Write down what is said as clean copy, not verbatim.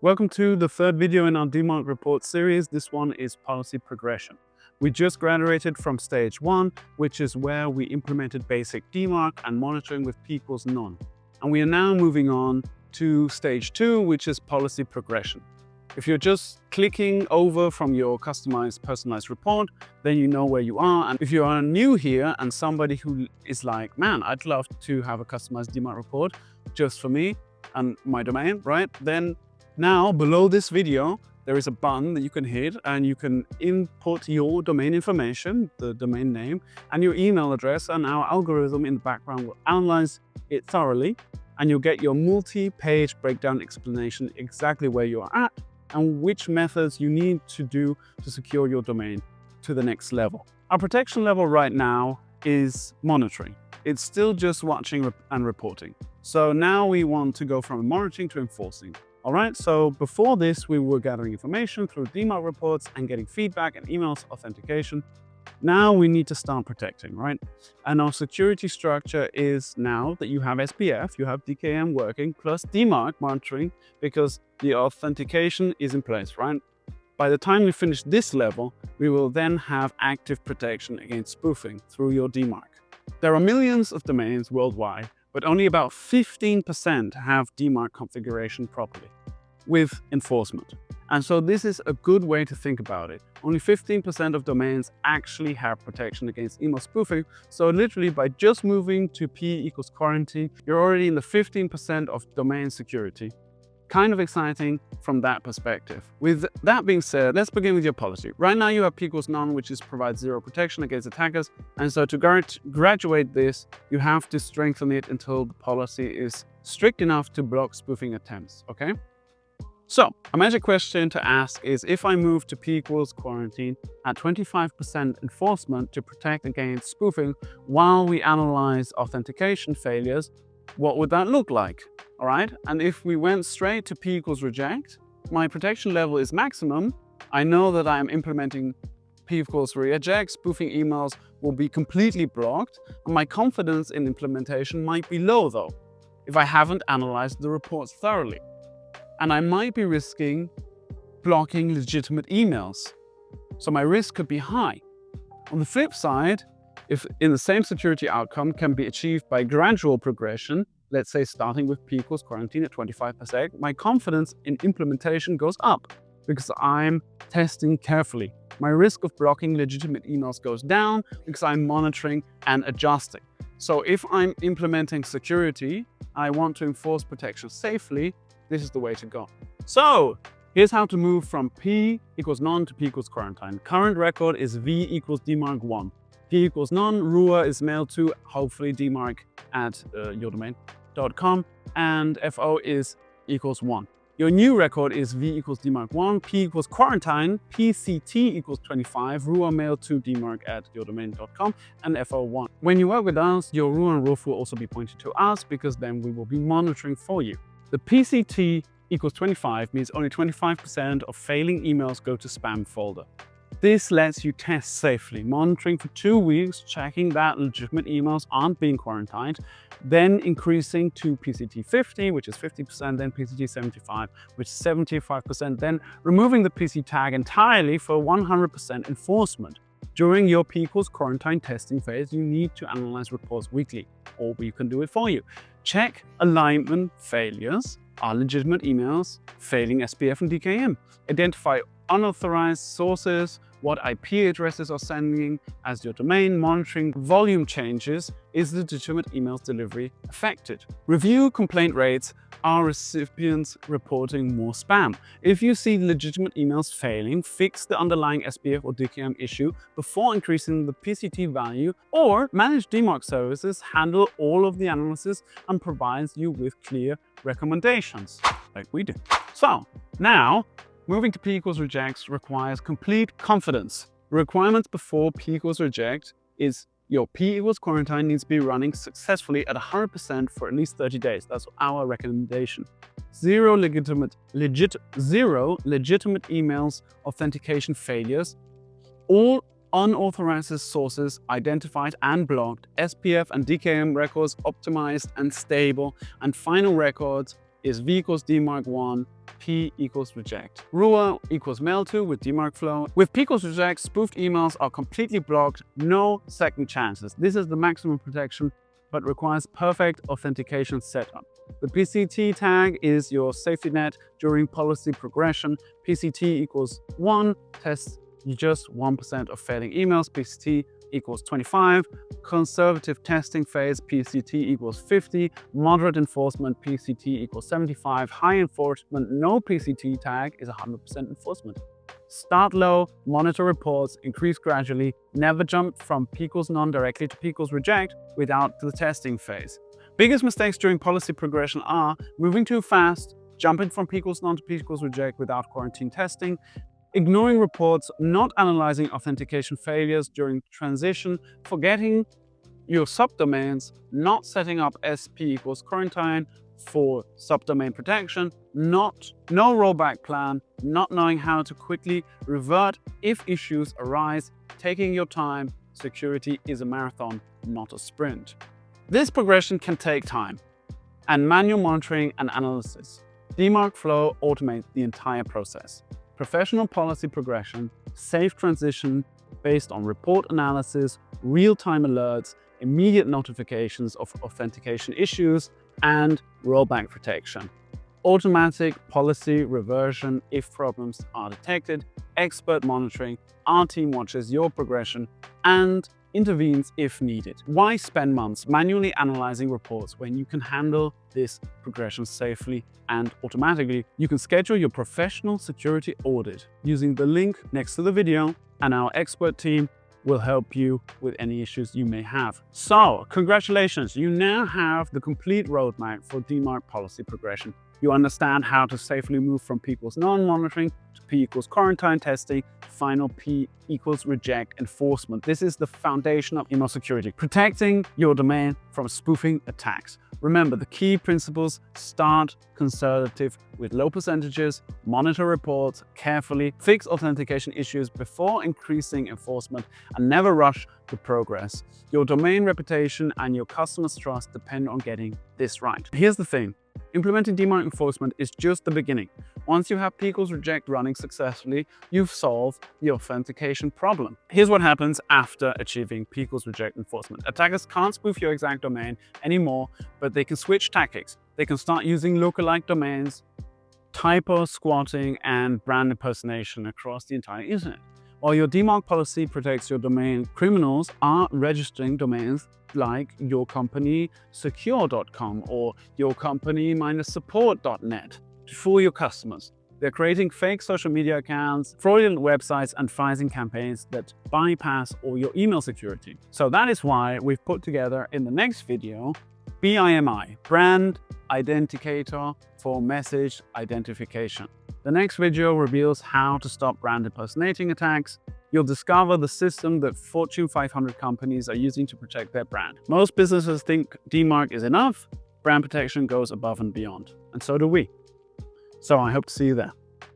Welcome to the third video in our DMARC report series. This one is policy progression. We just graduated from stage 1, which is where we implemented basic DMARC and monitoring with P equals none. And we are now moving on to stage 2, which is policy progression. If you're just clicking over from your customized personalized report, then you know where you are. And if you are new here and somebody who is like, man, I'd love to have a customized DMARC report just for me and my domain, right? Then now below this video, there is a button that you can hit and you can input your domain information, the domain name, and your email address, and our algorithm in the background will analyze it thoroughly, and you'll get your multi-page breakdown explanation exactly where you are at and which methods you need to do to secure your domain to the next level. Our protection level right now is monitoring. It's still just watching and reporting. So now we want to go from monitoring to enforcing. All right, so before this, we were gathering information through DMARC reports and getting feedback and emails authentication. Now we need to start protecting, right? And our security structure is now that you have SPF, you have DKIM working, plus DMARC monitoring, because the authentication is in place, right? By the time we finish this level, we will then have active protection against spoofing through your DMARC. There are millions of domains worldwide, but only about 15% have DMARC configuration properly with enforcement. And so this is a good way to think about it. Only 15% of domains actually have protection against email spoofing. So literally by just moving to P equals quarantine, you're already in the 15% of domain security. Kind of exciting from that perspective. With that being said, let's begin with your policy. Right now you have P equals none, which provides zero protection against attackers. And so to graduate this, you have to strengthen it until the policy is strict enough to block spoofing attempts, okay? So a magic question to ask is, if I move to P equals quarantine at 25% enforcement to protect against spoofing while we analyze authentication failures, what would that look like? All right, and if we went straight to P equals reject, my protection level is maximum. I know that I'm implementing P equals reject, spoofing emails will be completely blocked, and my confidence in implementation might be low though, if I haven't analyzed the reports thoroughly. And I might be risking blocking legitimate emails. So my risk could be high. On the flip side, if in the same security outcome can be achieved by gradual progression, let's say starting with P equals quarantine at 25%, my confidence in implementation goes up because I'm testing carefully. My risk of blocking legitimate emails goes down because I'm monitoring and adjusting. So if I'm implementing security, I want to enforce protection safely, this is the way to go. So here's how to move from P equals none to P equals quarantine. Current record is V equals DMARC 1. P equals none, RUA is mailed to, hopefully, DMARC at yourdomain.com, and FO is equals 1. Your new record is V equals DMARC 1, P equals quarantine, PCT equals 25, RUA mailed to DMARC at yourdomain.com, and FO 1. When you work with us, your RUA and RUF will also be pointed to us, because then we will be monitoring for you. The PCT equals 25 means only 25% of failing emails go to spam folder. This lets you test safely, monitoring for 2 weeks, checking that legitimate emails aren't being quarantined, then increasing to PCT 50, which is 50%, then PCT 75, which is 75%, then removing the PC tag entirely for 100% enforcement. During your P equals quarantine testing phase, you need to analyze reports weekly, or we can do it for you. Check alignment failures, are legitimate emails failing SPF and DKIM. Identify unauthorized sources, what IP addresses are sending as your domain, monitoring volume changes, is legitimate emails delivery affected. Review complaint rates, are recipients reporting more spam? If you see legitimate emails failing, fix the underlying SPF or DKIM issue before increasing the PCT value, or managed DMARC services handle all of the analysis and provides you with clear recommendations, like we do. So now, moving to P equals reject requires complete confidence. Requirements before P equals reject is your P equals quarantine needs to be running successfully at 100% for at least 30 days. That's our recommendation. Zero legitimate emails, authentication failures, all unauthorized sources identified and blocked, SPF and DKIM records optimized and stable, and final records is V equals DMARC 1, P equals reject. Rua equals mail-to with DMARCFlow. With P equals reject, spoofed emails are completely blocked, no second chances. This is the maximum protection, but requires perfect authentication setup. The PCT tag is your safety net during policy progression. PCT equals 1, tests just 1% of failing emails. PCT equals 25. Conservative testing phase, PCT equals 50. Moderate enforcement, PCT equals 75. High enforcement, no PCT tag is 100% enforcement. Start low, monitor reports, increase gradually, never jump from P equals none directly to P equals reject without the testing phase. Biggest mistakes during policy progression are moving too fast, jumping from P equals none to P equals reject without quarantine testing, ignoring reports, not analyzing authentication failures during transition, forgetting your subdomains, not setting up SP equals quarantine for subdomain protection, no rollback plan, not knowing how to quickly revert if issues arise, taking your time. Security is a marathon, not a sprint. This progression can take time and manual monitoring and analysis. DMARCFlow automates the entire process. Professional policy progression, safe transition based on report analysis, real-time alerts, immediate notifications of authentication issues, and rollback protection. Automatic policy reversion if problems are detected, expert monitoring, our team watches your progression, and intervenes if needed. Why spend months manually analyzing reports when you can handle this progression safely and automatically? You can schedule your professional security audit using the link next to the video, and our expert team will help you with any issues you may have. So, congratulations, you now have the complete roadmap for DMARC policy progression. You understand how to safely move from P equals none monitoring to P equals quarantine testing, final P equals reject enforcement. This is the foundation of email security, protecting your domain from spoofing attacks. Remember the key principles: start conservative with low percentages, monitor reports carefully, fix authentication issues before increasing enforcement, and never rush to progress. Your domain reputation and your customers' trust depend on getting this right. Here's the thing. Implementing DMARC enforcement is just the beginning. Once you have P equals reject running successfully, you've solved the authentication problem. Here's what happens after achieving P equals reject enforcement. Attackers can't spoof your exact domain anymore, but they can switch tactics. They can start using lookalike domains, typo squatting, and brand impersonation across the entire internet. While your DMARC policy protects your domain, criminals are registering domains like yourcompanysecure.com or yourcompany-support.net to fool your customers. They're creating fake social media accounts, fraudulent websites, and phishing campaigns that bypass all your email security. So that is why we've put together in the next video BIMI, Brand Identifier for Message Identification. The next video reveals how to stop brand impersonating attacks. You'll discover the system that Fortune 500 companies are using to protect their brand. Most businesses think DMARC is enough. Brand protection goes above and beyond, and so do we. So I hope to see you there.